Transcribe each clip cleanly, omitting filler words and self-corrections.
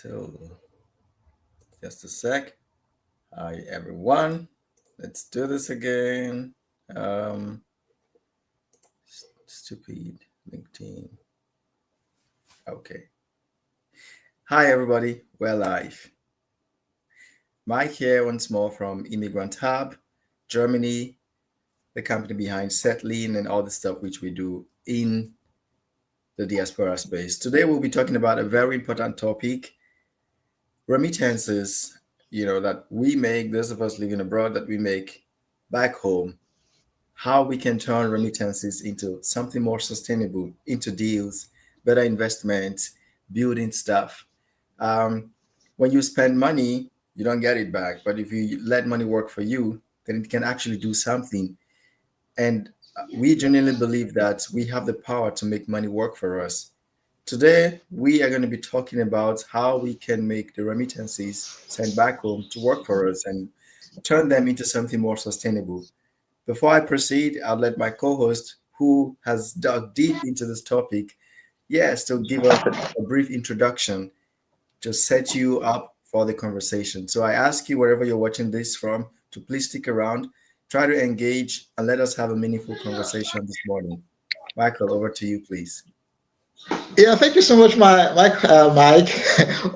So, just a sec. Hi, everyone. Let's do this again. Um, Stupid LinkedIn. Okay. Hi, everybody. We're live. Mike here once more from Immigrant Hub, Germany, the company behind Settling and all the stuff which we do in the diaspora space. Today, we'll be talking about a very important topic, remittances, that we make, those of us living abroad, that we make back home, how we can turn remittances into something more sustainable, into deals, better investments, building stuff. Um, when you spend money, you don't get it back. But if you let money work for you, then it can actually do something. And we genuinely believe that we have the power to make money work for us. Today, we are going to be talking about how we can make the remittances sent back home to work for us and turn them into something more sustainable. Before I proceed, I'll let my co-host, who has dug deep into this topic, yes, to give us a brief introduction to set you up for the conversation. So I ask you, wherever you're watching this from, to please stick around, try to engage, and let us have a meaningful conversation this morning. Michael, over to you, please. Yeah, thank you so much, Mike.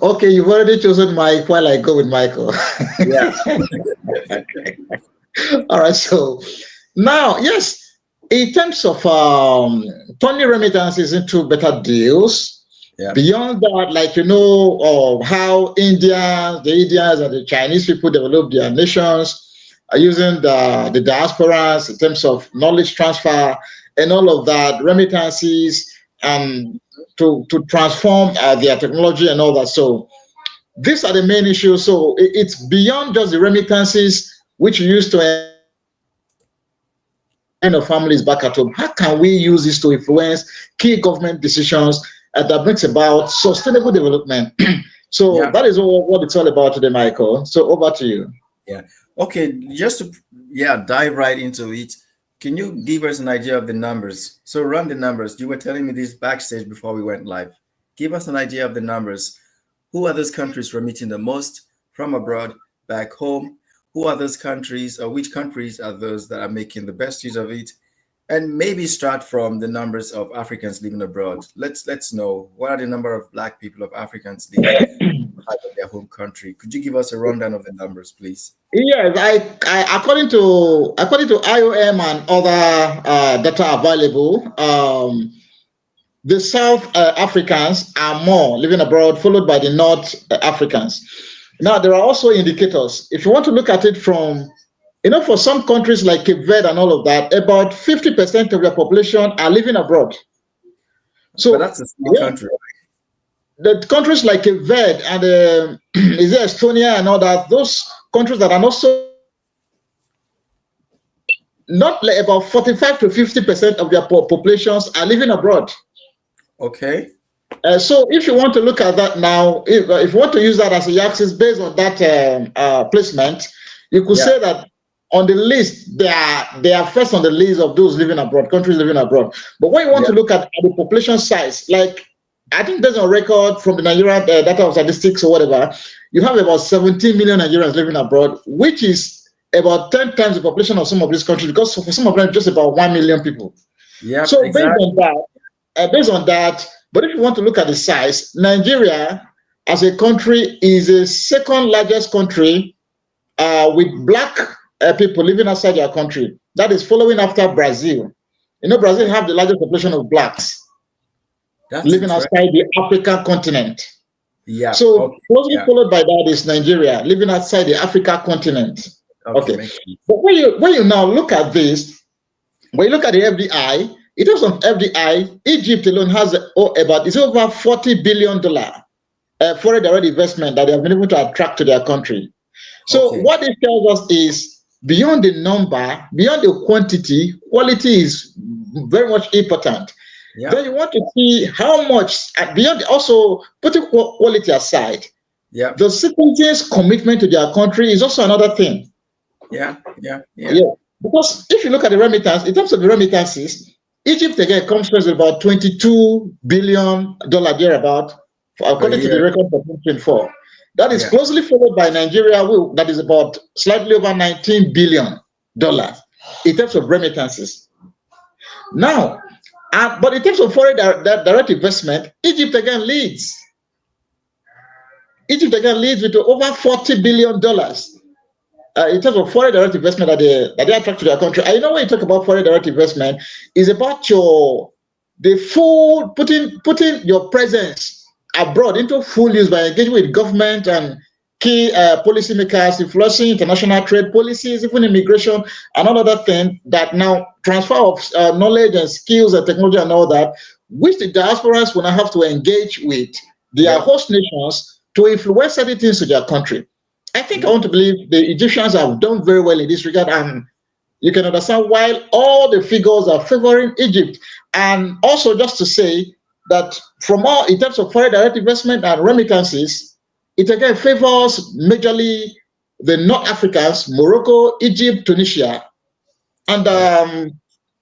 Okay, you've already chosen Mike while I go with Michael. Yeah. All right, so now, yes, in terms of turning remittances into better deals, Yeah. beyond that, like how the Indians and the Chinese people develop their nations using the diasporas in terms of knowledge transfer and all of that, remittances, and to transform their technology and all that. So these are the main issues. So it's beyond just the remittances which you used to families back at home. How can we use this to influence key government decisions that brings about sustainable development? So Yeah. that is what it's all about today, Michael. So over to you. Yeah. Okay. Just to dive right into it. Can you give us an idea of the numbers? So run the numbers. You were telling me this backstage before we went live. Give us an idea of the numbers. Who are those countries remitting the most from abroad back home? Who are those countries, or which countries are those that are making the best use of it? And maybe start from the numbers of Africans living abroad. Let's know, what are the number of Black people, of Africans living outside of their home country. Could you give us a rundown of the numbers, please? Yes, according to IOM and other data available, the South Africans are more living abroad, followed by the North Africans. Now, there are also indicators. If you want to look at it from, for some countries like Cape Verde and all of that, about 50% of their population are living abroad. So But that's a small country. The countries like Cape Verde and is there Estonia and all that, those countries that are not so, not like about 45 to 50% of their populations are living abroad. Okay. So if you want to look at that now, if you want to use that as a yardstick based on that placement, you could say that on the list, they are first on the list of those living abroad, countries living abroad. But when you want to look at the population size, like I think there's a record from the Nigerian data of statistics or whatever, you have about 17 million Nigerians living abroad, which is about 10 times the population of some of these countries, because for some of them, just about 1 million people. Yeah. So exactly. based on that, but if you want to look at the size, Nigeria as a country is the second largest country with Black people living outside their country. That is following after Brazil. Brazil have the largest population of Blacks living outside the African continent. Yeah. So closely followed by that is Nigeria, living outside the Africa continent. Okay. But when you now look at this, when you look at the FDI, in terms of FDI, Egypt alone has it's over $40 billion foreign direct investment that they have been able to attract to their country. So what this tells us is beyond the number, beyond the quantity, quality is very much important. Yeah. Then you want to see how much, beyond also putting quality aside, the citizens' commitment to their country is also another thing. Yeah. Because if you look at the remittance, in terms of the remittances, Egypt again comes first with about $22 billion thereabout per according to the year. record for 2024. That is Yeah. closely followed by Nigeria, that is about slightly over $19 billion in terms of remittances. Now, but in terms of foreign direct investment, Egypt again leads with over $40 billion in terms of foreign direct investment that they attract to their country. I know when you talk about foreign direct investment, is about the full putting your presence abroad into full use by engaging with government and key policymakers, influencing international trade policies, even immigration, and all other things that now transfer of knowledge and skills and technology and all that, which the diasporas will now have to engage with their Yep. host nations to influence certain things to their country. I think I Yep. want to believe the Egyptians have done very well in this regard, and you can understand why all the figures are favoring Egypt. And also, just to say that from all in terms of foreign direct investment and remittances, it again favors majorly the North Africans, Morocco, Egypt, Tunisia, and Yep.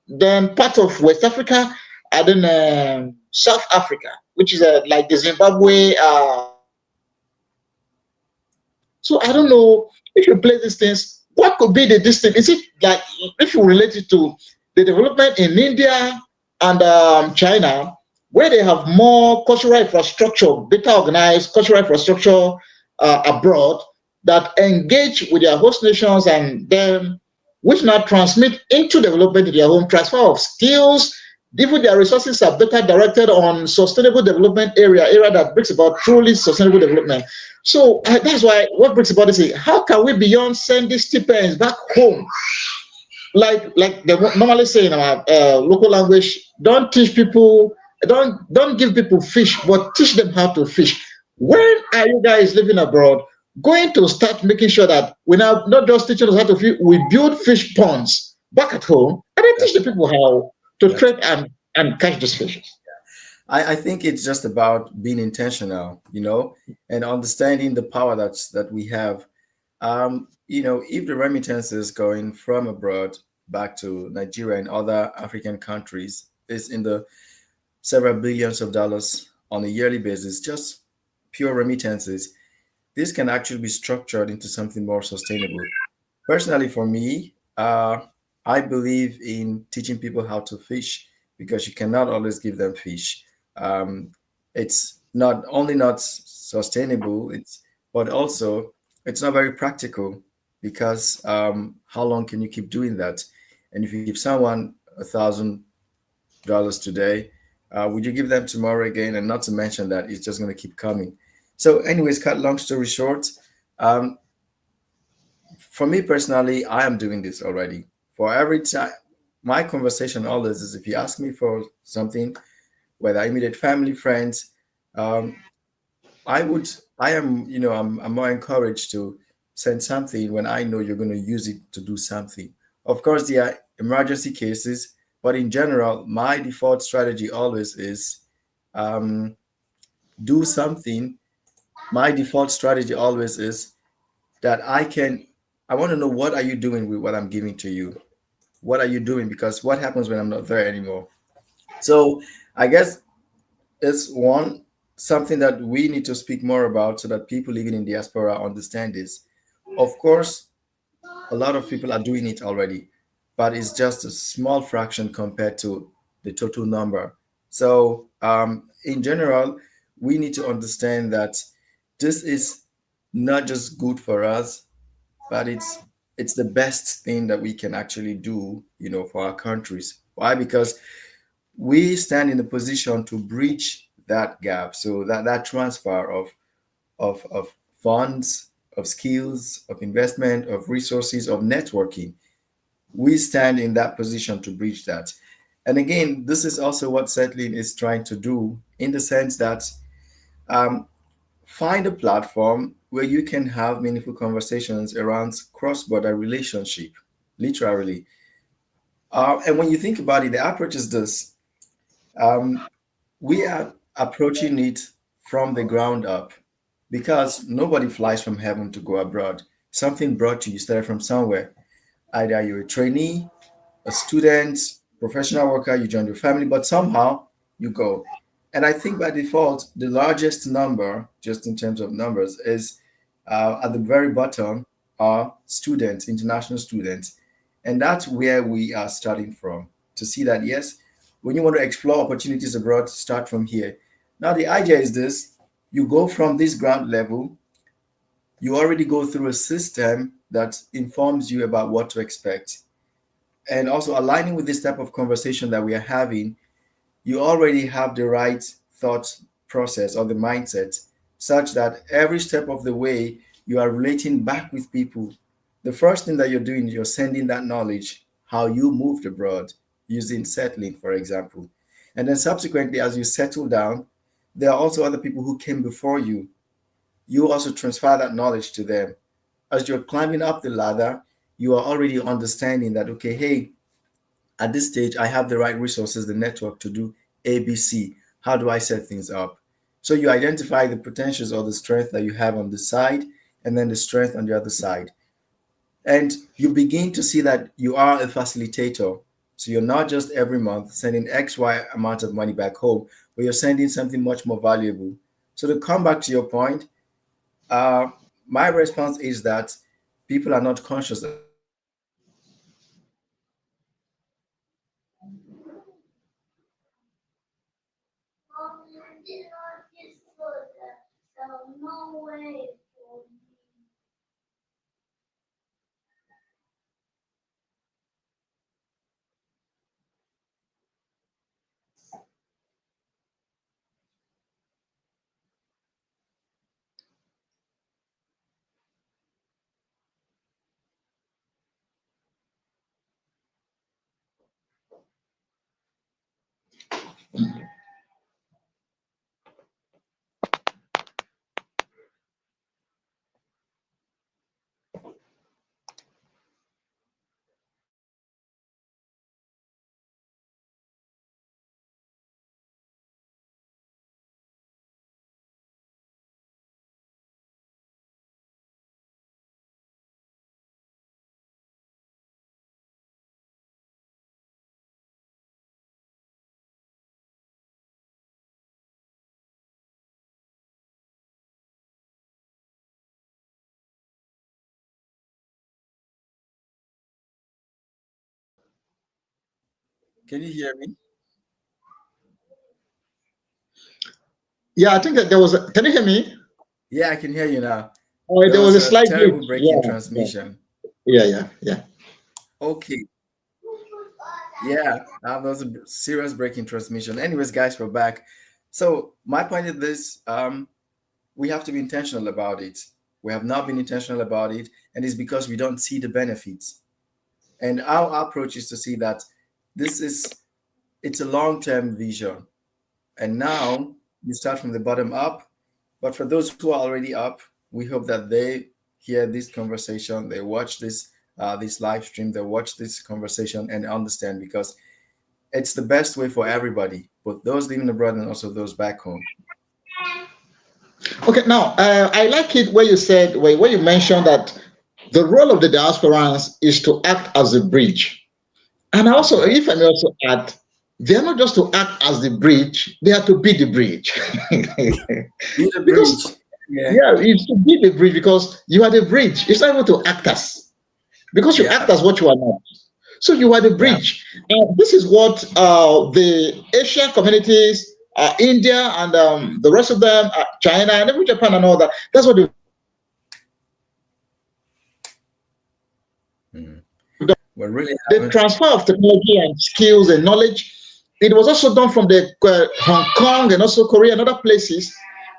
then part of West Africa, and then South Africa, which is like the Zimbabwe. So I don't know if you play these things, what could be the distance? Is it like if you relate it to the development in India and China, where they have more cultural infrastructure, better organized cultural infrastructure abroad that engage with their host nations and them, which now transmit into development in their home, transfer of skills, even their resources are better directed on sustainable development area that brings about truly sustainable development. So that's why what brings about this is how can we beyond sending stipends back home, like they normally say in our local language, don't teach people, don't give people fish, but teach them how to fish. When are you guys living abroad going to start making sure that we now not just teaching us how to fish, we build fish ponds back at home and then teach Yep. the people how to Yep. trade and catch these fishes? I think it's just about being intentional, and understanding the power that we have. If the remittances going from abroad back to Nigeria and other African countries is in the several billions of dollars on a yearly basis, just pure remittances, this can actually be structured into something more sustainable. Personally, for me, I believe in teaching people how to fish because you cannot always give them fish. Um, it's not only not sustainable, but also it's not very practical because how long can you keep doing that? And if you give someone $1,000 today, would you give them tomorrow again? And not to mention that it's just going to keep coming. So, anyways, cut long story short, um, for me personally, I am doing this already. For every time, my conversation always is if you ask me for something, whether immediate family, friends, um, I would, I am, I'm more encouraged to send something when I know you're going to use it to do something. Of course, there are emergency cases, but in general, my default strategy always is um, do something. My default strategy always is that I want to know what are you doing with what I'm giving to you? What are you doing? Because what happens when I'm not there anymore? So I guess it's one something that we need to speak more about so that people living in diaspora understand this. Of course, a lot of people are doing it already, but it's just a small fraction compared to the total number. So in general, we need to understand that this is not just good for us, but it's the best thing that we can actually do, for our countries. Why? Because we stand in a position to bridge that gap. So that transfer of funds, of skills, of investment, of resources, of networking, we stand in that position to bridge that. And again, this is also what settling is trying to do in the sense that um, find a platform where you can have meaningful conversations around cross-border relationship, literally. And when you think about it, the approach is this. Um, we are approaching it from the ground up because nobody flies from heaven to go abroad. Something brought you started from somewhere. Either you're a trainee, a student, professional worker, you joined your family, but somehow you go. And I think by default, the largest number, just in terms of numbers, is at the very bottom are students, international students. And that's where we are starting from to see that, yes, when you want to explore opportunities abroad, start from here. Now, the idea is this: you go from this ground level, you already go through a system that informs you about what to expect. And also aligning with this type of conversation that we are having, you already have the right thought process or the mindset such that every step of the way you are relating back with people. The first thing that you're doing, you're sending that knowledge, how you moved abroad, using settling, for example. And then subsequently, as you settle down, there are also other people who came before you. You also transfer that knowledge to them. As you're climbing up the ladder, you are already understanding that, okay, hey, at this stage, I have the right resources, the network to do ABC. How do I set things up? So you identify the potentials or the strength that you have on the side, and then the strength on the other side. And you begin to see that you are a facilitator. So you're not just every month sending XY amount of money back home, but you're sending something much more valuable. So to come back to your point, uh, my response is that people are not conscious about the fact that they are sending money abroad. And they don't even know that they are sending money abroad. And they don't even know that Can you hear me? Yeah, I think that there was. Can you hear me? Yeah, I can hear you now. Oh, There there was was a a slight terrible glitch. break in Yeah, yeah, transmission. yeah. Okay. Yeah, there was a serious break in transmission. Anyways, guys, we're back. So my point is this: we have to be intentional about it. We have not been intentional about it, and it's because we don't see the benefits. And our approach is to see that this is it's a long-term vision. And now you start from the bottom up. But for those who are already up, we hope that they hear this conversation, they watch this live stream, they watch this conversation and understand, because it's the best way for everybody, both those living abroad and also those back home. Okay, now I like it where you said where you mentioned that the role of the diasporans is to act as a bridge. And That's also, right. if I may also add, they are not just to act as the bridge; they are to be the bridge. Be the Because bridge. Yeah. yeah, it's to be the bridge because you are the bridge. It's not able to act as because you act Yeah. as what you are not. So you are the Yeah. bridge. This is what the Asian communities, India, and the rest of them, China, and even Japan, and all that. That's what Mhm. We're really the having. transfer of technology and skills and knowledge. It was also done from the Hong Kong and also Korea and other places,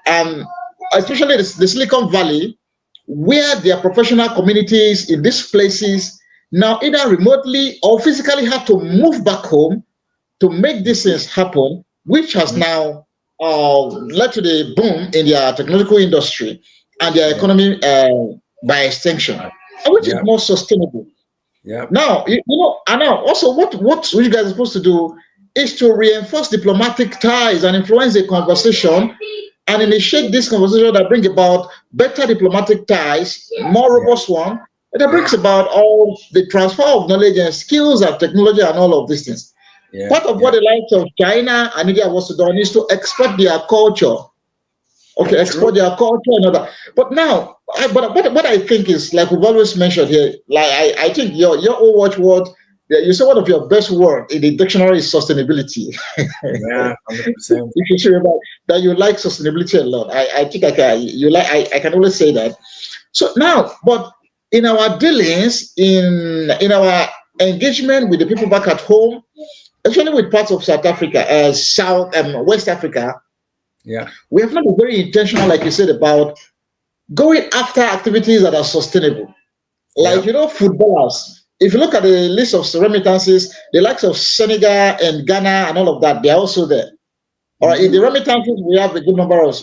um, especially the Silicon Valley, where their professional communities in these places now either remotely or physically have to move back home to make these things happen, which has Mhm. now led to the boom in their technological industry and their Yeah. economy by extension, which is Yeah. more sustainable. Yeah. Now, and now also what you guys are supposed to do is to reinforce diplomatic ties and influence the conversation and initiate this conversation that bring about better diplomatic ties, more Yeah. robust one, that Yeah. brings about all the transfer of knowledge and skills and technology and all of these things. Yeah, Part of yeah, what the likes of China and India was done is to export their culture. Okay, true. export their culture and all that. But now, but what I think is, like we've always mentioned here, like I think your own watchword, you say one of your best word in the dictionary is sustainability. Yeah, 100%. If you say about that you like sustainability a lot, I think I can you like I can always say that. So now, but in our dealings, in our engagement with the people back at home, especially with parts of South Africa, South and West Africa, Yeah, we have not been very intentional, like you said, about going after activities that are sustainable. Like, yeah, footballers. If you look at the list of remittances, the likes of Senegal and Ghana and all of that, they are also there. All right, in the mm-hmm. remittances, we have a good number of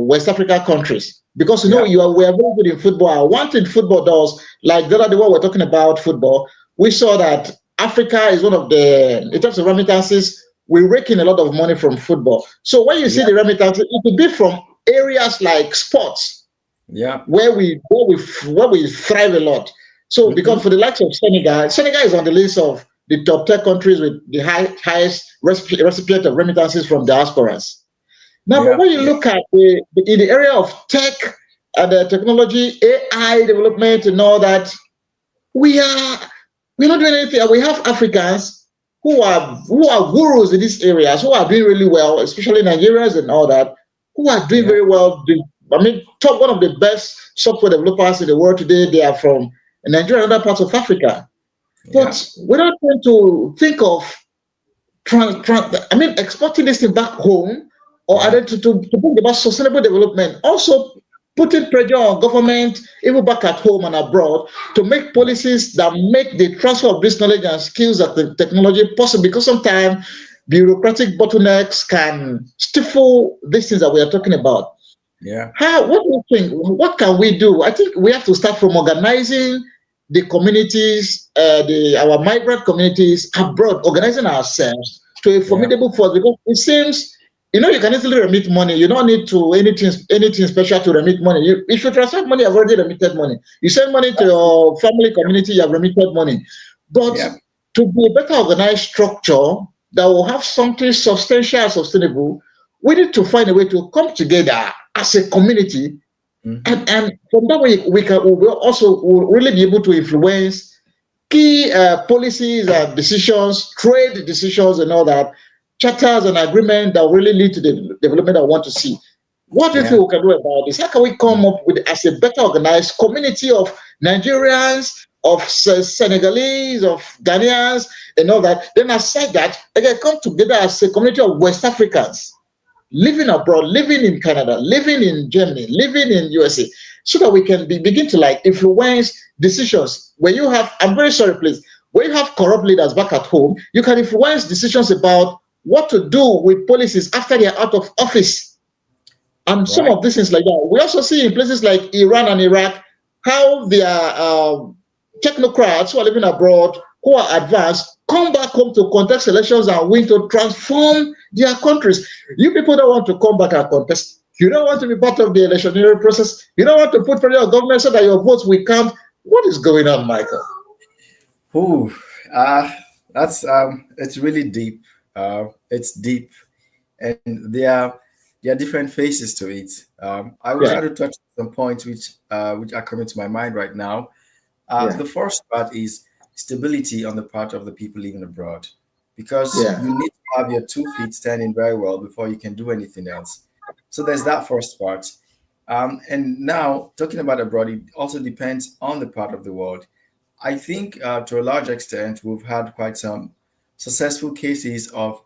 West Africa countries because Yeah, we are very good in football. One thing football does, like the other day when we're talking about football, we saw that Africa is one of the, in terms of remittances, we rake in a lot of money from football. So when you see yeah, the remittances, it will be from areas like sports yeah, where we thrive a lot. So mm-hmm. because for the likes of Senegal, Senegal is on the list of the top 10 countries with the highest recipient of remittances from diasporas. Now, but Yeah, when you yeah, look at in the area of tech and technology, AI development and all that, we are we're not doing anything. We have Africans who are gurus in these areas, who are doing really well, especially Nigerians and all that, who are doing yeah, very well. I mean, top one of the best software developers in the world today. They are from Nigeria and other parts of Africa. yeah, But we're not going to think of exporting this thing back home, or yeah, either to bring about sustainable development. Also, putting pressure on government, even back at home and abroad, to make yeah, policies that make the transfer of this knowledge and skills and the technology possible. Because sometimes bureaucratic bottlenecks can stifle these things that we are talking about. yeah, What do you think? What can we do? I think we have to start from organizing the communities, our migrant communities abroad, organizing ourselves to a yeah, formidable force. Because it seems, you can easily remit money. You don't need to anything special to remit money. If you transfer money, I've already remitted money. You send money to your family community, you have remitted money. But yeah, to be a better organized structure that will have something substantial and sustainable, we need to find a way to come together as a community, mm-hmm. and from that way we will also will really be able to influence key policies and decisions, trade decisions and all that, charters and agreements that will really lead to the development I want to see. What do you Yeah, think we can do about this? How can we come up with as a better organized community of Nigerians, of Senegalese, of Ghanaians, and all that? Then aside that, they can come together as a community of West Africans living abroad, living in Canada, living in Germany, living in USA, so that we can begin to like influence decisions. When you have, I'm very sorry, please, when you have corrupt leaders back at home, you can influence decisions about what to do with policies after they are out of office. And some right. of these things like that. We also see in places like Iran and Iraq how their technocrats who are living abroad, who are advanced, come back home to contest elections and win to transform their countries. You people don't want to come back and contest. You don't want to be part of the electionary process. You don't want to put pressure on government so that your votes will count. What is going on, Michael? Ooh, that's it's really deep. It's deep, and there are different phases to it. I will Yeah, try to touch some points which are coming to my mind right now. yeah, The first part is stability on the part of the people living abroad, because yeah, you need to have your 2 feet standing very well before you can do anything else. So there's that first part. And now, talking about abroad, it also depends on the part of the world. I think to a large extent, we've had quite some successful cases of,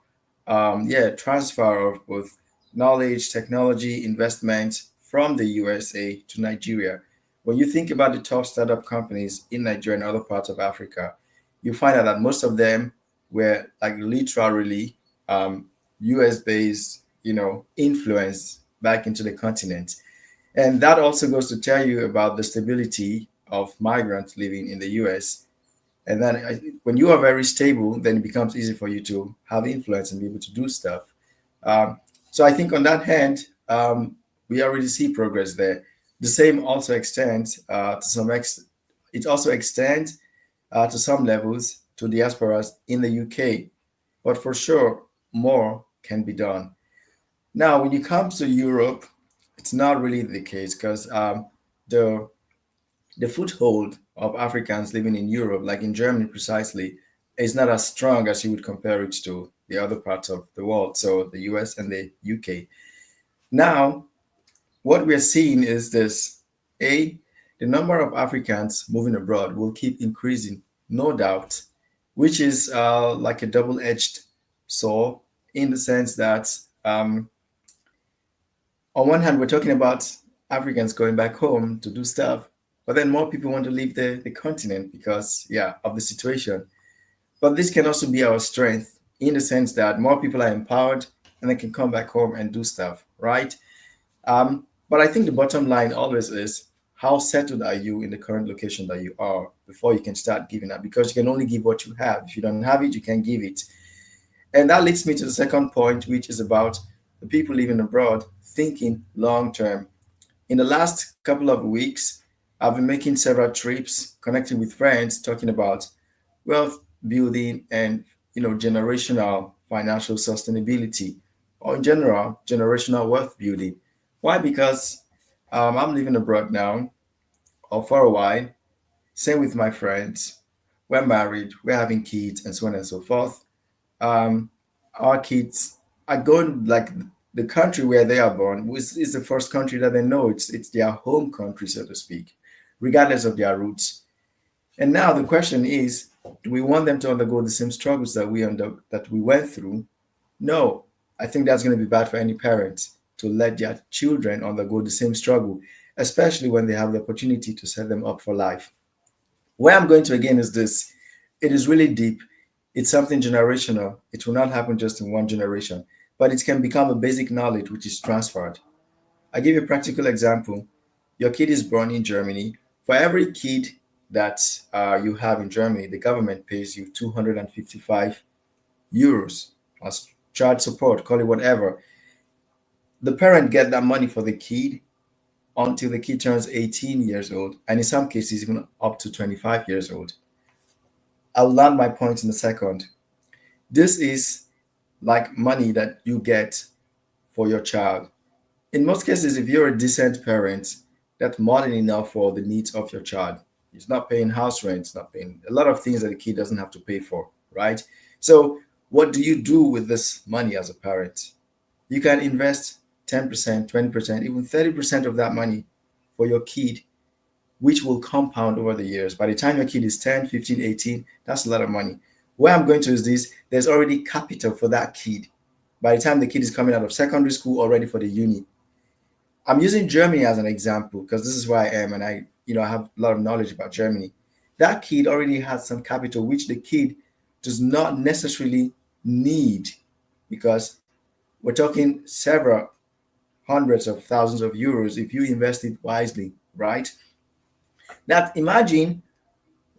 transfer of both knowledge, technology, investment from the USA to Nigeria. When you think about the top startup companies in Nigeria and other parts of Africa, you find out that most of them were like literally US based, influence back into the continent. And that also goes to tell you about the stability of migrants living in the US. And then when you are very stable, then it becomes easy for you to have influence and be able to do stuff. So I think on that hand, we already see progress there. The same also extends to some it also extends to some levels to diasporas in the UK, but for sure, more can be done. Now, when it comes to Europe, it's not really the case because the the foothold of Africans living in Europe, like in Germany precisely, is not as strong as you would compare it to the other parts of the world, so the US and the UK. Now, what we're seeing is this: A, the number of Africans moving abroad will keep increasing, no doubt, which is like a double edged sword in the sense that, on one hand, we're talking about Africans going back home to do stuff, but then more people want to leave the continent because, yeah, of the situation. But this can also be our strength in the sense that more people are empowered and they can come back home and do stuff, right? But I think the bottom line always is, how settled are you in the current location that you are before you can start giving up? Because you can only give what you have. If you don't have it, you can't give it. And that leads me to the second point, which is about the people living abroad thinking long term. In the last couple of weeks, I've been making several trips, connecting with friends, talking about wealth building and generational financial sustainability, or in general, generational wealth building. Why? Because I'm living abroad now, or for a while. Same with my friends. We're married, we're having kids, and so on and so forth. um, our kids are going, like, the country where they are born is the first country that they know. It's their home country, so to speak, regardless of their roots. And now the question is, do we want them to undergo the same struggles that we went through? No, I think that's going to be bad for any parent to let their children undergo the same struggle, especially when they have the opportunity to set them up for life. Where I'm going to again is this: it is really deep. It's something generational. It will not happen just in one generation, but it can become a basic knowledge which is transferred. I give you a practical example. Your kid is born in Germany. For every kid that you have in Germany, the government pays you 255 euros as child support, call it whatever. The parent get that money for the kid until the kid turns 18 years old, and in some cases, even up to 25 years old. I'll land my point in a second. This is like money that you get for your child. In most cases, if you're a decent parent, that's more than enough for the needs of your child. It's not paying house rent, it's not paying a lot of things that the kid doesn't have to pay for, right? So, what do you do with this money as a parent? You can invest 10%, 20%, even 30% of that money for your kid, which will compound over the years. By the time your kid is 10, 15, 18, that's a lot of money. Where I'm going to is this: there's already capital for that kid. By the time the kid is coming out of secondary school or ready for the uni. I'm using Germany as an example because this is where I am, and I have a lot of knowledge about Germany. That kid already has some capital which the kid does not necessarily need, because we're talking several hundreds of thousands of euros if you invest it wisely, right? Now imagine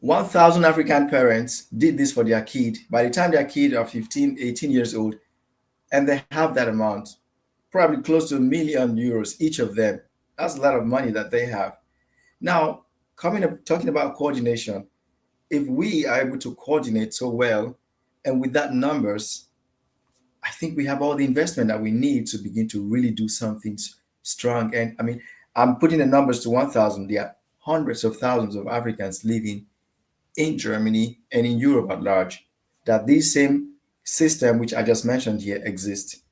1,000 African parents did this for their kid. By the time their kid are 15, 18 years old, and they have that amount, probably close to €1 million each of them. That's a lot of money that they have. Now, coming up talking about coordination, if we are able to coordinate so well and with that numbers, I think we have all the investment that we need to begin to really do something strong. And I mean, I'm putting the numbers to 1,000. There are hundreds of thousands of Africans living in Germany and in Europe at large, that this same system, which I just mentioned here, exists.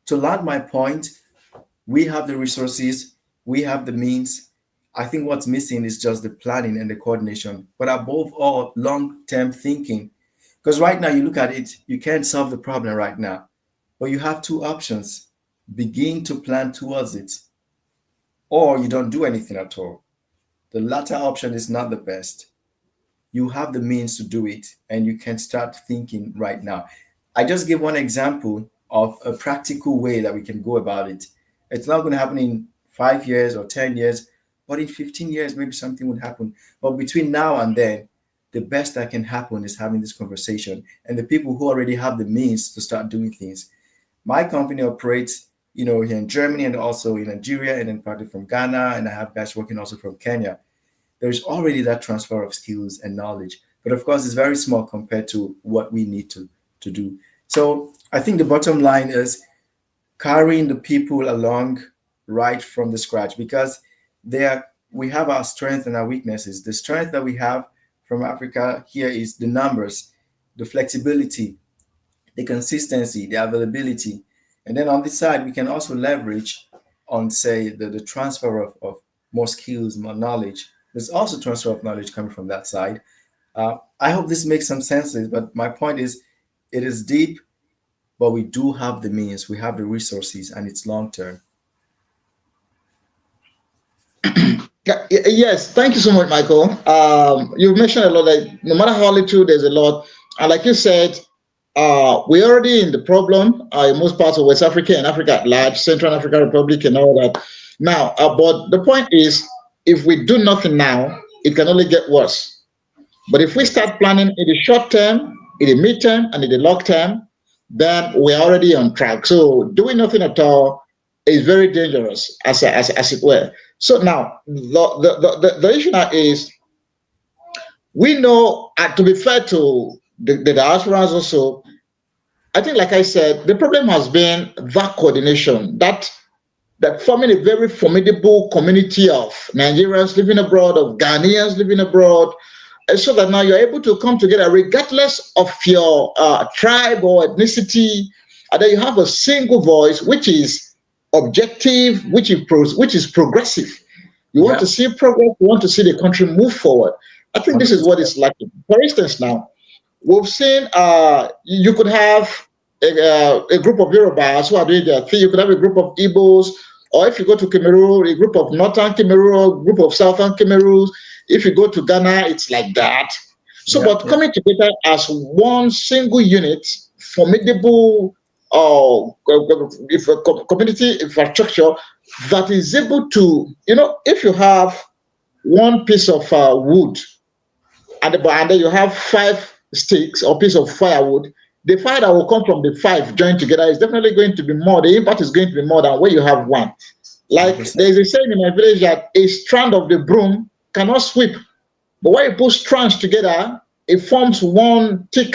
To land my point, we have the resources, we have the means. I think what's missing is just the planning and the coordination, but above all, long term thinking. Because right now, you look at it, you can't solve the problem right now, but you have two options: begin to plan towards it, or you don't do anything at all. The latter option is not the best. You have the means to do it, and you can start thinking right now. I just give one example of a practical way that we can go about it. It's not going to happen in 5 years or 10 years, but in 15 years, maybe something would happen. But between now and then, the best that can happen is having this conversation and the people who already have the means to start doing things. My company operates, here in Germany and also in Nigeria, and then partly from Ghana, and I have guys working also from Kenya. There's already that transfer of skills and knowledge. but of course, it's very small compared to what we need to do. So I think the bottom line is carrying the people along right from the scratch, because we have our strengths and our weaknesses. The strength that we have from Africa here is the numbers, the flexibility, the consistency, the availability. And then on this side, we can also leverage on, say, the transfer of more skills, more knowledge. There's also transfer of knowledge coming from that side. I hope this makes some sense, but my point is, it is deep, but we do have the means, we have the resources, and it's long term. Yes, thank you so much, Michael. You've mentioned a lot that no matter how little, there's a lot. And like you said, we're already in the problem in most parts of West Africa and Africa at large, Central African Republic and all that. Now, but the point is, if we do nothing now, it can only get worse. But if we start planning in the short term, in the mid-term, and in the long term, then we're already on track. So doing nothing at all is very dangerous, as it were. So now, the issue now is, we know, to be fair to the diasporans also, I think, like I said, the problem has been that coordination, that forming a very formidable community of Nigerians living abroad, of Ghanaians living abroad, and so that now you're able to come together regardless of your tribe or ethnicity, and then you have a single voice, which is objective, which is progressive. You want to see progress, you want to see the country move forward. I think this is what it's lacking. For instance, now, we've seen you could have a group of Yorubas who are doing their thing, you could have a group of Igbos, or if you go to Cameroon, a group of Northern Cameroon, a group of Southern Cameroon. If you go to Ghana, it's like that. So, but coming together as one single unit, formidable community infrastructure that is able to, if you have one piece of wood and then you have 5 sticks or piece of firewood, the fire that will come from the 5 joined together is definitely going to be more. The impact is going to be more than where you have one. Like there's a saying in my village that a strand of the broom cannot sweep, but when you put strands together, it forms one thick,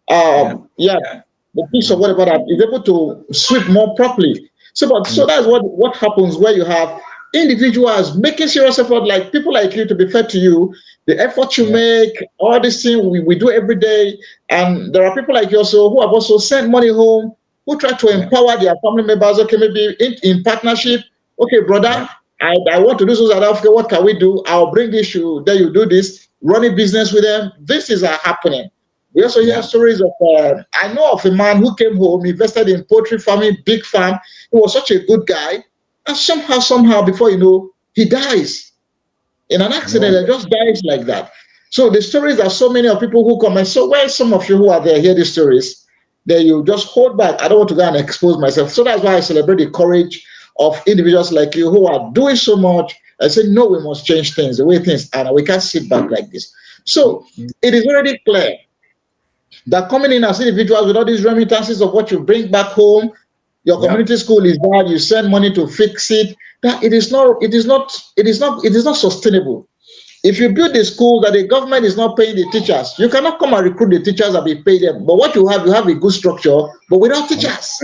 the piece of whatever that is able to sweep more properly. So that's what happens where you have individuals making serious effort, like people like you, to be fair to you, the effort you make, all these things we do every day. And there are people like you also who have also sent money home, who try to empower their family members. Okay, maybe in partnership. Okay, brother, I want to do so. Okay, what can we do? I'll bring this to there. You do this, running business with them. This is happening. We also hear stories of, I know of a man who came home, invested in poultry farming, big farm. He was such a good guy. And somehow, before you know, he dies in an accident and just dies like that. So the stories are so many of people who come. And so where some of you who are there hear these stories, then you just hold back. I don't want to go and expose myself. So that's why I celebrate the courage of individuals like you who are doing so much and say, no, we must change things, the way things are. We can't sit back like this. So it is already clear that coming in as individuals with all these remittances of what you bring back home, your community school is bad, you send money to fix it, that it is not sustainable. If you build a school that the government is not paying the teachers, you cannot come and recruit the teachers and be paid them. But what you have a good structure, but without teachers.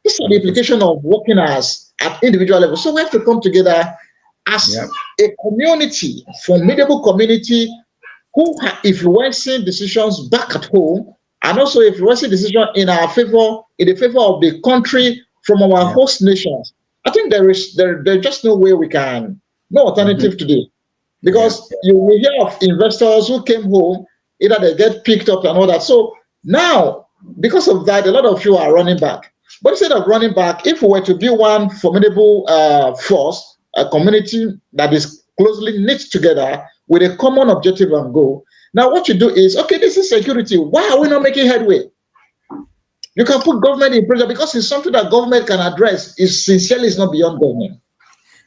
This is the implication of working as at individual level. So we have to come together as a community, formidable community, who influencing decisions back at home, and also influencing decisions in our favor, in the favor of the country from our host nations. I think there's just no way no alternative to this. Because you will hear of investors who came home, either they get picked up and all that. So now, because of that, a lot of you are running back. But instead of running back, if we were to be one formidable force, a community that is closely knit together with a common objective and goal, now what you do is, okay, this is security. Why are we not making headway? You can put government in pressure because it's something that government can address. It sincerely is not beyond government.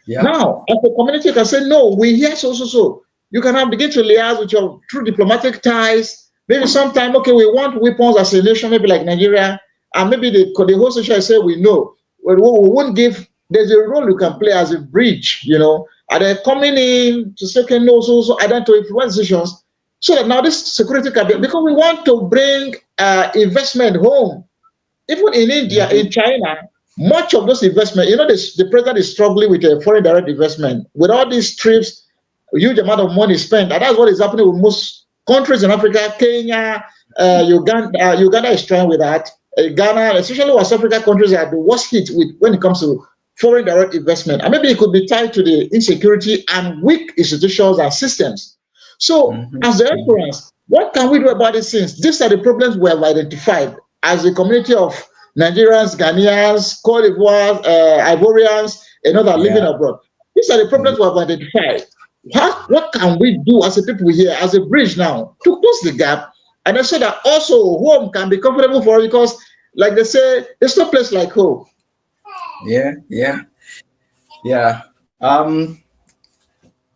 Now, as a community, you can say, no, we hear so. You can begin to liaise with your true diplomatic ties. Maybe sometime, okay, we want weapons as a nation, maybe like Nigeria, and maybe the whole social say we know. We won't give, there's a role you can play as a bridge, and they're coming in to say, okay, no, so I don't to influence decisions. So that now this security can be, because we want to bring investment home. Even in India, Mhm. in China, much of those investment, the president is struggling with a foreign direct investment. With all these trips, a huge amount of money spent, and that's what is happening with most countries in Africa. Kenya, Uganda is trying with that. Ghana, especially West Africa countries, are the worst hit with when it comes to foreign direct investment. And maybe it could be tied to the insecurity and weak institutions and systems. So, Mhm. as the Mhm. reference, what can we do about these things? These are the problems we have identified as a community of Nigerians, Ghanaians, Cote d'Ivoire, Ivorians, and others living Yeah. abroad. These are the Mhm. problems we have identified. What can we do as a people here, as a bridge now, to close the gap, and then so that also home can be comfortable for us? Because, like they say, there's no place like home. Yeah. Yeah. Yeah.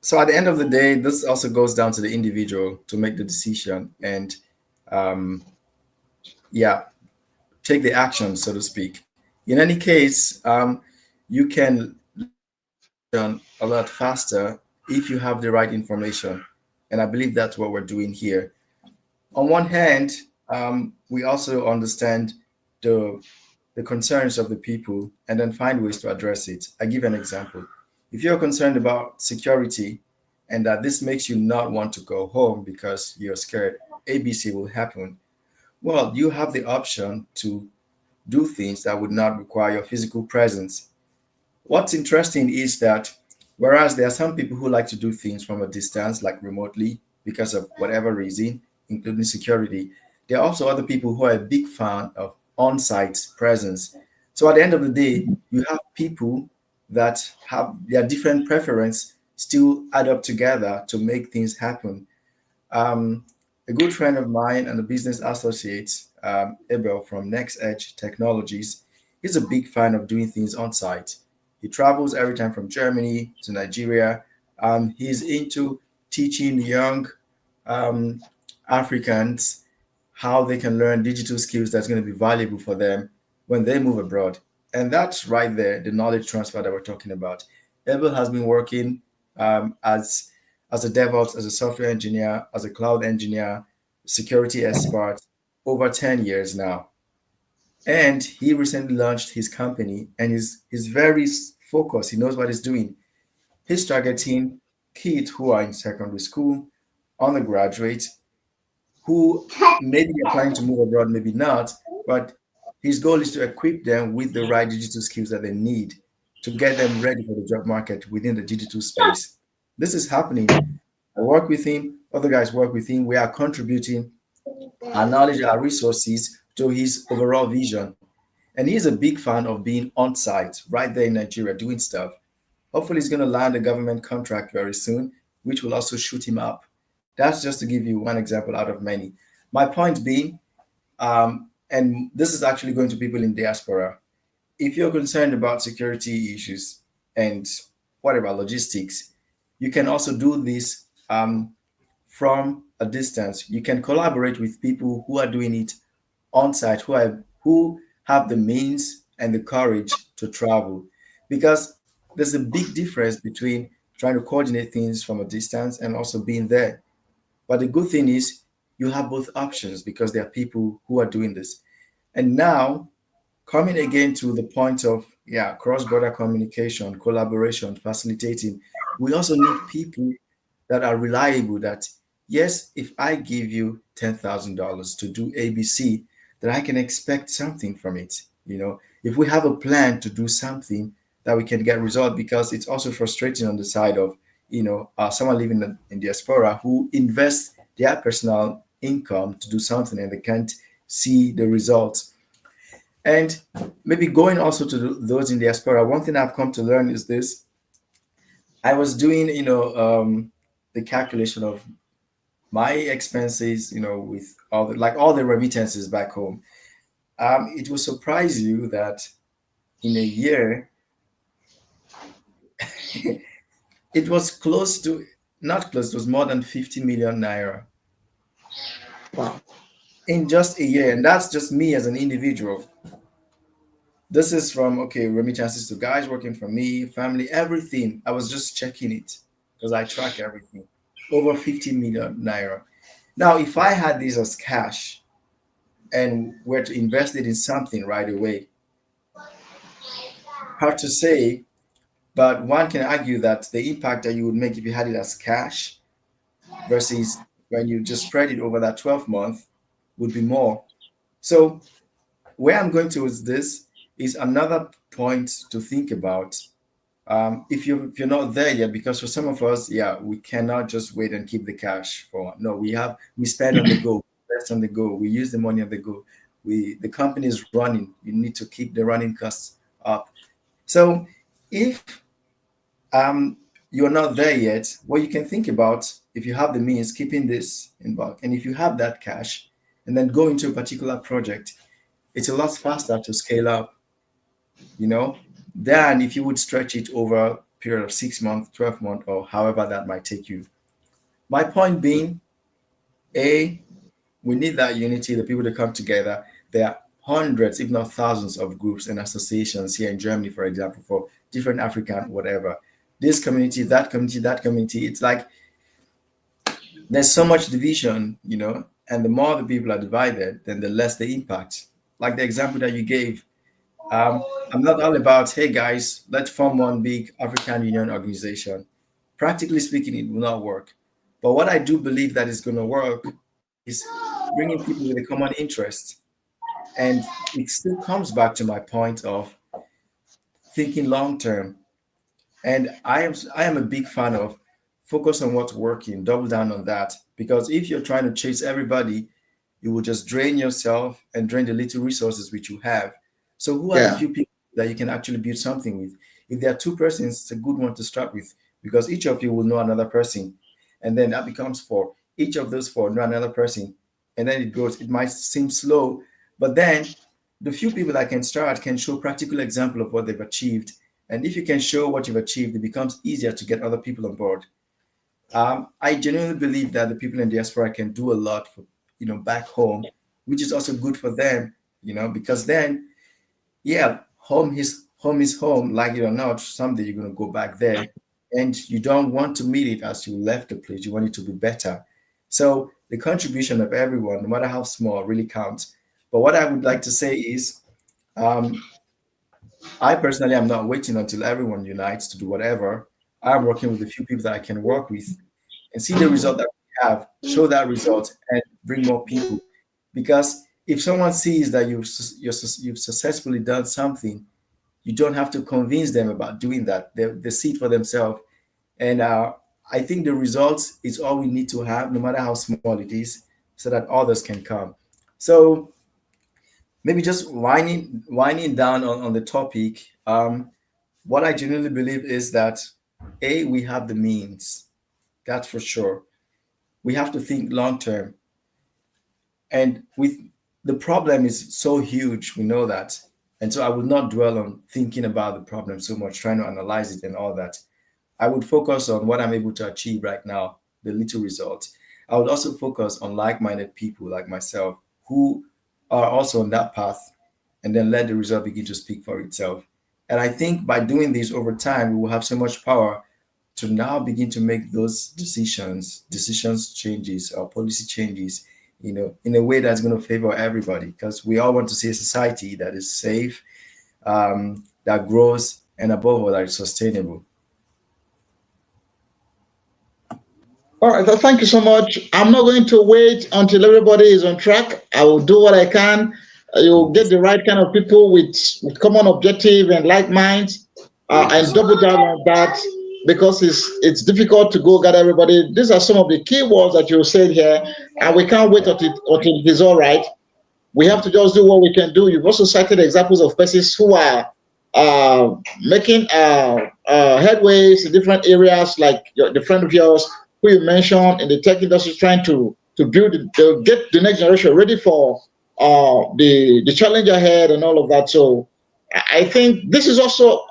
So at the end of the day, this also goes down to the individual to make the decision and, um, yeah, take the action, so to speak. In any case, you can a lot faster if you have the right information. And I believe that's what we're doing here. On one hand, we also understand the the concerns of the people and then find ways to address it. I give an example. If you're concerned about security and that this makes you not want to go home because you're scared ABC will happen, well, you have the option to do things that would not require your physical presence. What's interesting is that whereas there are some people who like to do things from a distance, like remotely, because of whatever reason, including security, there are also other people who are a big fan of on site presence. So at the end of the day, you have people that have their different preference still add up together to make things happen. Um, a good friend of mine and a business associate, Abel from Next Edge Technologies, he's a big fan of doing things on site. He travels every time from Germany to Nigeria. He's into teaching young um, Africans how they can learn digital skills that's going to be valuable for them when they move abroad. And that's right there, the knowledge transfer that we're talking about. Abel has been working as a DevOps, as a software engineer, as a cloud engineer, security expert over 10 years now. And he recently launched his company and he's very focused. He knows what he's doing. He's targeting kids who are in secondary school, undergraduates, who maybe are planning to move abroad, maybe not, but his goal is to equip them with the right digital skills that they need to get them ready for the job market within the digital space. This is happening. I work with him, other guys work with him. We are contributing our knowledge, our resources to his overall vision. And he's a big fan of being on site right there in Nigeria doing stuff. Hopefully, he's going to land a government contract very soon, which will also shoot him up. That's just to give you one example out of many. My point being, and this is actually going to people in diaspora, if you're concerned about security issues and whatever logistics, you can also do this from a distance. You can collaborate with people who are doing it on site, who have the means and the courage to travel, because there's a big difference between trying to coordinate things from a distance and also being there. But the good thing is you have both options because there are people who are doing this. And now, coming again to the point of, yeah, cross-border communication, collaboration, facilitating, we also need people that are reliable, that yes, if I give you $10,000 to do ABC, that I can expect something from it. If we have a plan to do something, that we can get result, because it's also frustrating on the side of someone living in diaspora who invests their personal income to do something and they can't see the results. And maybe going also to those in diaspora, one thing I've come to learn is this. I was doing, the calculation of my expenses, with all the remittances back home. It will surprise you that in a year, it was close to, not close, it was more than 50 million naira Wow. in just a year. And that's just me as an individual. This is from, okay, remittances to guys working for me, family, everything. I was just checking it because I track everything. Over 50 million naira. Now, if I had this as cash and were to invest it in something right away, hard to say, but one can argue that the impact that you would make if you had it as cash versus when you just spread it over that 12 month would be more. So where I'm going to with this is another point to think about. If you're not there yet, because for some of us, yeah, we cannot just wait and keep the cash for. No, we spend on the go, invest on the go, we use the money on the go. The company is running. You need to keep the running costs up. So if you're not there yet, what you can think about, if you have the means, keeping this in bulk, and if you have that cash, and then go into a particular project, it's a lot faster to scale up, you know, than if you would stretch it over a period of 6 months, 12 months, or however that might take you. My point being, A, we need that unity, the people to come together. There are hundreds, if not thousands, of groups and associations here in Germany, for example, for different African whatever. This community, that community, that community. It's like there's so much division, and the more the people are divided, then the less the impact. Like the example that you gave, I'm not all about, hey guys, let's form one big African Union organization. Practically speaking, it will not work. But what I do believe that is going to work is bringing people with a common interest. And it still comes back to my point of thinking long term. And I am a big fan of focus on what's working, double down on that. Because if you're trying to chase everybody, you will just drain yourself and drain the little resources which you have. So who are the Yeah. few people that you can actually build something with? If there are two persons, it's a good one to start with because each of you will know another person. And then that becomes four. Each of those four know another person. And then it goes, it might seem slow, but then the few people that can start can show practical example of what they've achieved. And if you can show what you've achieved, it becomes easier to get other people on board. I genuinely believe that the people in diaspora can do a lot for, back home, which is also good for them, because then, yeah, home is home, like it or not. Someday you're gonna go back there, and you don't want to meet it as you left the place. You want it to be better. So the contribution of everyone, no matter how small, really counts. But what I would like to say is, um, I personally am not waiting until everyone unites to do whatever. I'm working with a few people that I can work with and see the result that we have, show that result, and bring more people. Because if someone sees that you've successfully done something, you don't have to convince them about doing that. They see it for themselves. And I think the results is all we need to have, no matter how small it is, so that others can come. So maybe just winding down on the topic. What I genuinely believe is that A, we have the means, that's for sure. We have to think long term. And with the problem is so huge, we know that. And so I would not dwell on thinking about the problem so much, trying to analyze it and all that. I would focus on what I'm able to achieve right now, the little results. I would also focus on like minded people like myself who are also on that path, and then let the result begin to speak for itself. And I think by doing this over time, we will have so much power to now begin to make those decisions changes or policy changes, in a way that's going to favor everybody. Because we all want to see a society that is safe, that grows, and above all, that is sustainable. All right, thank you so much. I'm not going to wait until everybody is on track. I will do what I can. You'll get Yes. the right kind of people with common objective and like minds, and Yes. double down on that because it's difficult to go gather everybody. These are some of the key words that you said here, and we can't wait Yeah. until it is all right. We have Yeah. to just do what we can do. You've also cited examples of persons who are making headways in different areas, like the friend of yours who you mentioned in the tech industry, trying to build, to get the next generation ready for the challenge ahead and all of that. So I think this is also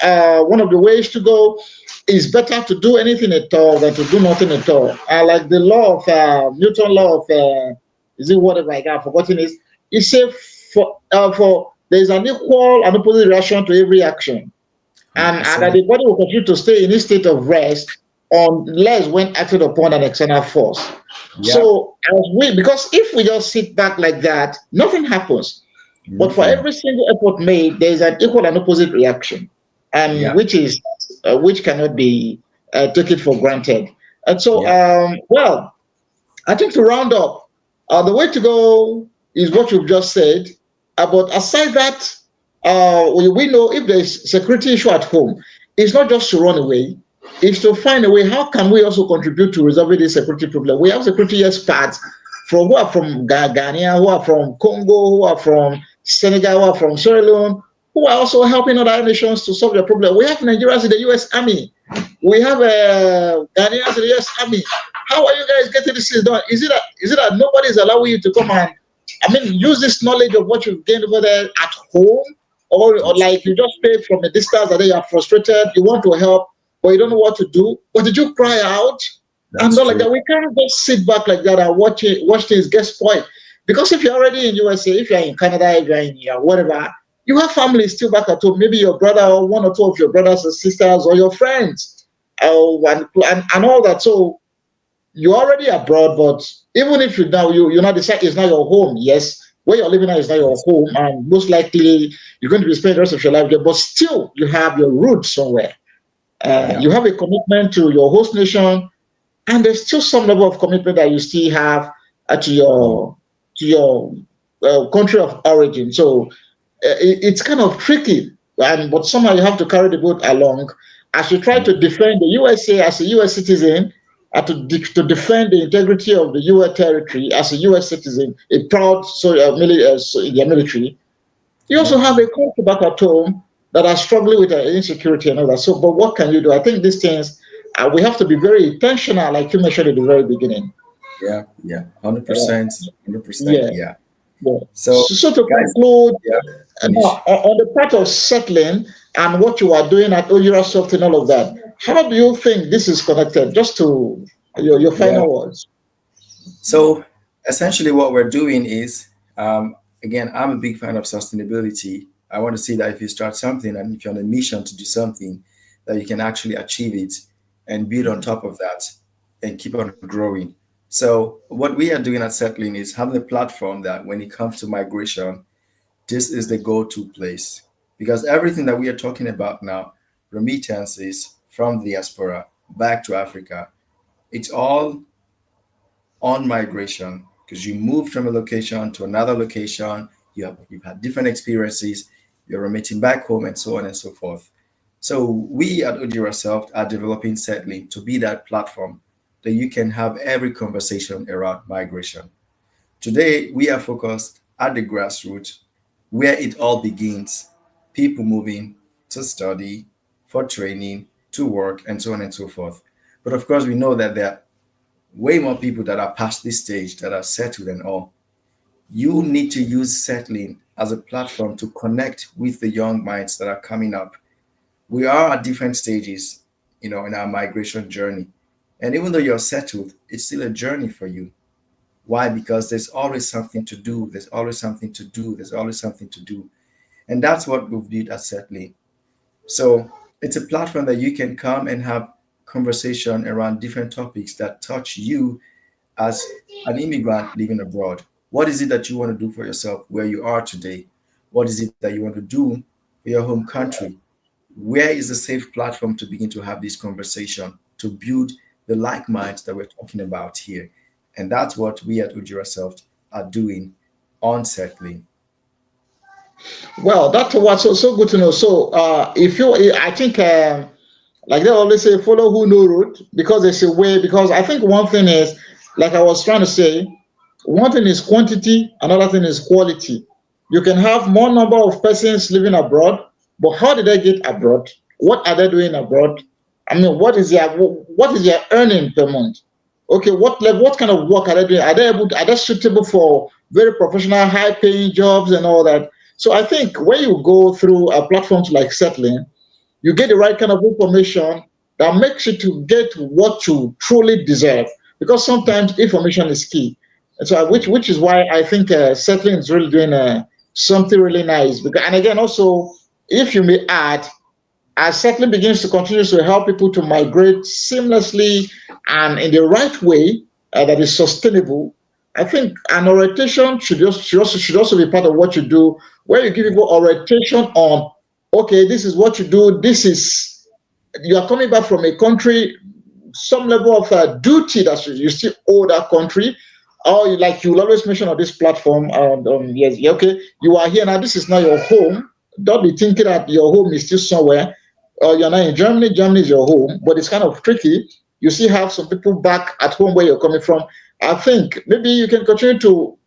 one of the ways to go. It's better to do anything at all than to do nothing at all. Like the law of Newton law of is it whatever I got forgotten is it says for there is an equal and opposite reaction to every action, and that 100%. the body will continue to stay in this state of rest unless when acted upon an external force. Yeah. So because if we just sit back like that, nothing happens. But for every single effort made, there is an equal and opposite reaction, and Yeah. which cannot be taken for granted. And so, Yeah. well, I think to round up, the way to go is what you've just said. But aside that, we know if there's security issue at home, it's not just to run away. It's to find a way. How can we also contribute to resolving this security problem? We have security experts who are from Ghana, who are from Congo, who are from Senegal, who are from Sierra Leone, who are also helping other nations to solve their problem. We have Nigerians in the U.S. Army. We have Ghanaians in the U.S. Army. How are you guys getting this done? Is it that nobody is allowing you to come and, use this knowledge of what you've gained over there at home, or like you just paid from a distance and then you are frustrated, you want to help, but you don't know what to do? But did you cry out? And not like that. We can't just sit back like that and watch things get spoiled. Because if you're already in USA, if you're in Canada, if you're in whatever, you have families still back at home. Maybe your brother or one or two of your brothers and sisters or your friends, and all that. So you're already abroad, but even if you're not decide it's not your home. Yes, where you're living now is not your home, and most likely you're going to be spending the rest of your life there. But still, you have your roots somewhere. You have a commitment to your host nation, and there's still some level of commitment that you still have to your country of origin. So it's kind of tricky, but somehow you have to carry the boat along as you try to defend the USA as a U.S. citizen, to defend the integrity of the U.S. territory as a U.S. citizen, a proud military. You also have a country back at home that are struggling with insecurity and all that. So, but what can you do? I think these things, we have to be very intentional, like you mentioned at the very beginning. Yeah, 100%, 100%, Yeah. yeah. So to conclude, on the part of settling and what you are doing at Ojirasoft and all of that, how do you think this is connected? Just to your final words. So essentially what we're doing is, again, I'm a big fan of sustainability. I want to see that if you start something and if you're on a mission to do something, that you can actually achieve it and build on top of that and keep on growing. So what we are doing at Settling is having a platform that when it comes to migration, this is the go-to place. Because everything that we are talking about now, remittances from the diaspora back to Africa, it's all on migration because you moved from a location to another location, you've had different experiences, you're remitting back home, and so on and so forth. So we at Ojirasoft are developing Settling to be that platform that you can have every conversation around migration. Today, we are focused at the grassroots where it all begins. People moving to study, for training, to work, and so on and so forth. But of course, we know that there are way more people that are past this stage that are settled and all. You need to use Settling as a platform to connect with the young minds that are coming up. We are at different stages, in our migration journey. And even though you're settled, it's still a journey for you. Why? Because there's always something to do. There's always something to do. There's always something to do. And that's what we've did at Settling. So it's a platform that you can come and have conversation around different topics that touch you as an immigrant living abroad. What is it that you want to do for yourself where you are today? What is it that you want to do for your home country? Where is a safe platform to begin to have this conversation, to build the like minds that we're talking about here? And that's what we at Ojirasoft are doing on Settling. Well, that's what's so good to know. So, I think, like they always say, follow who know road, because there's a way. Because I think one thing is, like I was trying to say, one thing is quantity, another thing is quality. You can have more number of persons living abroad, but how did they get abroad? What are they doing abroad? What is their earning per month? Okay, what kind of work are they doing? Are they suitable for very professional, high paying jobs and all that? So I think when you go through a platforms like Settling, you get the right kind of information that makes you to get what you truly deserve. Because sometimes information is key. And so, which is why I think Settling is really doing something really nice. And again, also, if you may add, as settling begins to continue to help people to migrate seamlessly and in the right way that is sustainable, I think an orientation should also be part of what you do, where you give Yeah. people orientation on, okay, this is what you do. This is you are coming back from a country, some level of duty that you still owe that country. Or like you will always mention on this platform, yes, yeah, okay, you are here now. This is not your home. Don't be thinking that your home is still somewhere, or you're not in Germany. Germany is your home, but it's kind of tricky. You still have some people back at home where you're coming from. I think maybe you can continue to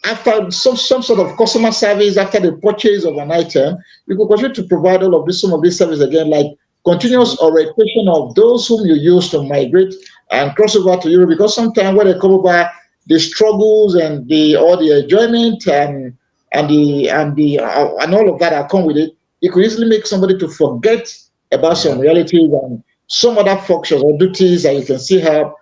after some sort of customer service after the purchase of an item, we could continue to provide all of this, some of this service again, like continuous Absolutely. orientation of those whom you use to migrate and cross over to Europe. Because sometimes when they come over, the struggles and the all the enjoyment and all of that that come with it, it could easily make somebody to forget about some Yeah. realities and some other functions or duties that you can still have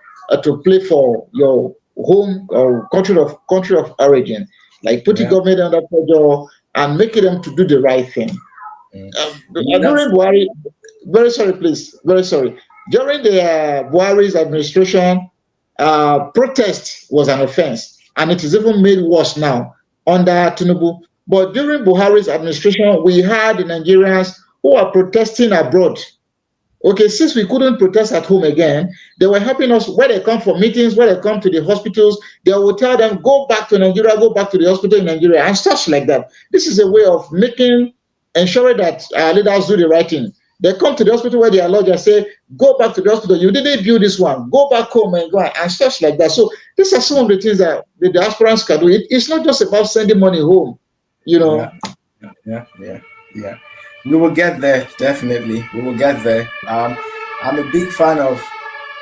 to play for your home or country of origin, like putting Yeah. government under pressure and making them to do the right thing. Mm. I mean, During that's Buhari, very sorry, please, very sorry. During the Buhari's administration, protest was an offense, and it is even made worse now under Tinubu. But during Buhari's administration, we had the Nigerians who are protesting abroad. Okay, since we couldn't protest at home again, they were helping us where they come for meetings, where they come to the hospitals. They will tell them, go back to Nigeria, go back to the hospital in Nigeria, and stuff like that. This is a way of ensuring that our leaders do the right thing. They come to the hospital where they are lodged and say, go back to the hospital. You didn't build this one. Go back home and go and stuff like that. So these are some of the things that the diasporans can do. It's not just about sending money home, you yeah. know. Yeah. Yeah. Yeah. We will get there. Definitely, we will get there. I'm a big fan of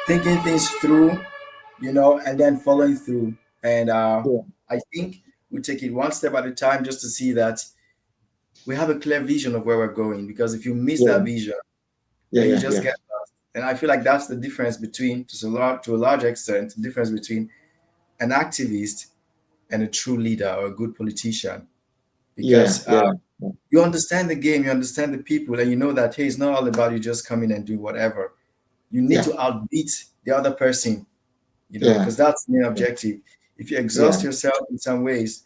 thinking things through, and then following through. And Yeah, I think we take it one step at a time just to see that we have a clear vision of where we're going. Because if you miss yeah, that vision, yeah, then you yeah, just yeah, get lost. And I feel like that's the difference between, to a large extent, the difference between an activist and a true leader or a good politician. yeah, Because yeah, you understand the game, you understand the people, and you know that, hey, it's not all about you just coming and doing whatever. You need yeah, to outbeat the other person, yeah, because that's the main objective. If you exhaust yeah, yourself in some ways,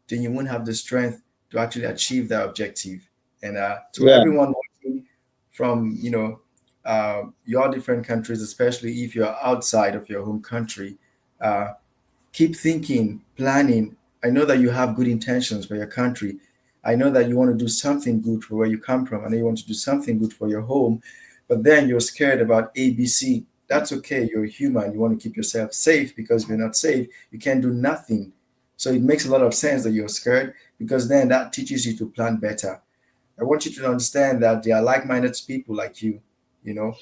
then you won't have the strength to actually achieve that objective. And to yeah, everyone watching from, your different countries, especially if you're outside of your home country, uh, keep thinking, planning. I know that you have good intentions for your country. I know that you want to do something good for where you come from. I know you want to do something good for your home, but then you're scared about ABC. That's okay. You're human. You want to keep yourself safe, because if you're not safe, you can't do nothing. So it makes a lot of sense that you're scared, because then that teaches you to plan better. I want you to understand that there are like-minded people like you. You know,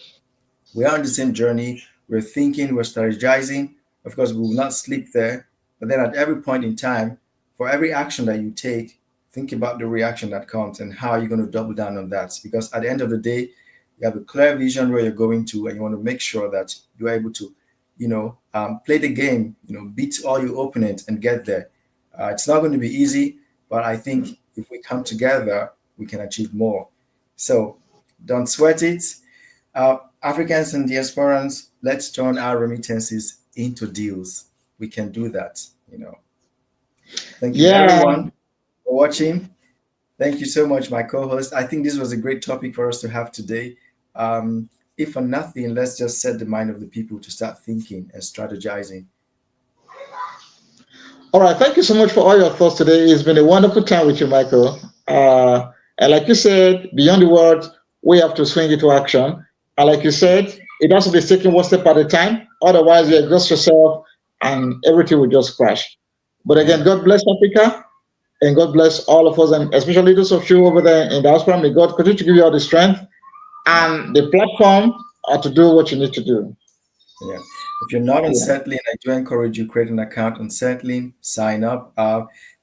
we are on the same journey. We're thinking, we're strategizing. Of course, we will not sleep there. But then at every point in time, for every action that you take, think about the reaction that comes and how you're going to double down on that. Because at the end of the day, you have a clear vision where you're going to, and you want to make sure that you're able to, play the game, beat all your opponents and get there. It's not going to be easy, but I think if we come together, we can achieve more. So don't sweat it. Africans and diasporans, let's turn our remittances into deals. We can do that. Thank you, yeah. everyone, for watching. Thank you so much, my co-host. I think this was a great topic for us to have today. If for nothing, let's just set the mind of the people to start thinking and strategizing. All right. Thank you so much for all your thoughts today. It's been a wonderful time with you, Michael. And like you said, beyond the words, we have to swing into action. And like you said, it has to be taken one step at a time. Otherwise, you Yeah, exhaust yourself and everything will just crash. But again, yeah, God bless Africa and God bless all of us, and especially those of you over there in diaspora. May God continue to give you all the strength yeah. and the platform to do what you need to do. Yeah. If you're not on Yeah. Settling, I do encourage you create an account on Settling, sign up,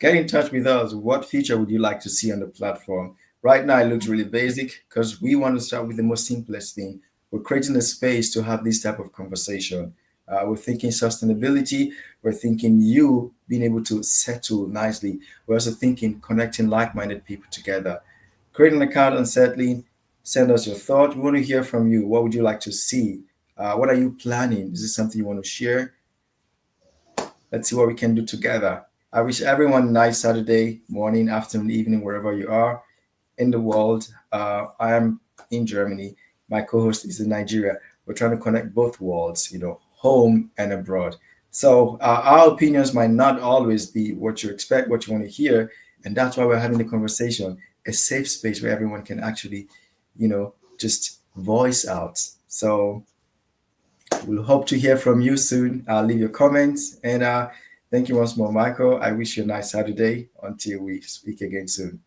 get in touch with us. What feature would you like to see on the platform? Right now, it looks really basic because we want to start with the most simplest thing. We're creating a space to have this type of conversation. We're thinking sustainability. We're thinking you being able to settle nicely. We're also thinking connecting like-minded people together, Create an account on Settling. Send us your thoughts. We want to hear from you. What would you like to see? What are you planning? Is this something you want to share? Let's see what we can do together. I wish everyone a nice Saturday morning, afternoon, evening, wherever you are in the world. I am in Germany. My co-host is in Nigeria. We're trying to connect both worlds, home and abroad. So our opinions might not always be what you expect, what you want to hear, and that's why we're having the conversation, a safe space where everyone can actually, just voice out. So we'll hope to hear from you soon. Leave your comments and thank you once more, Michael. I wish you a nice Saturday until we speak again soon.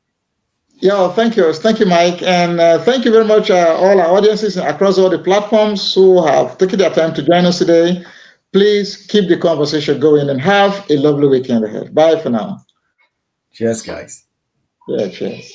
Yeah, thank you, Mike, and thank you very much, all our audiences across all the platforms who have taken their time to join us today. Please keep the conversation going and have a lovely weekend ahead. Bye for now. Cheers, guys. Yeah, cheers.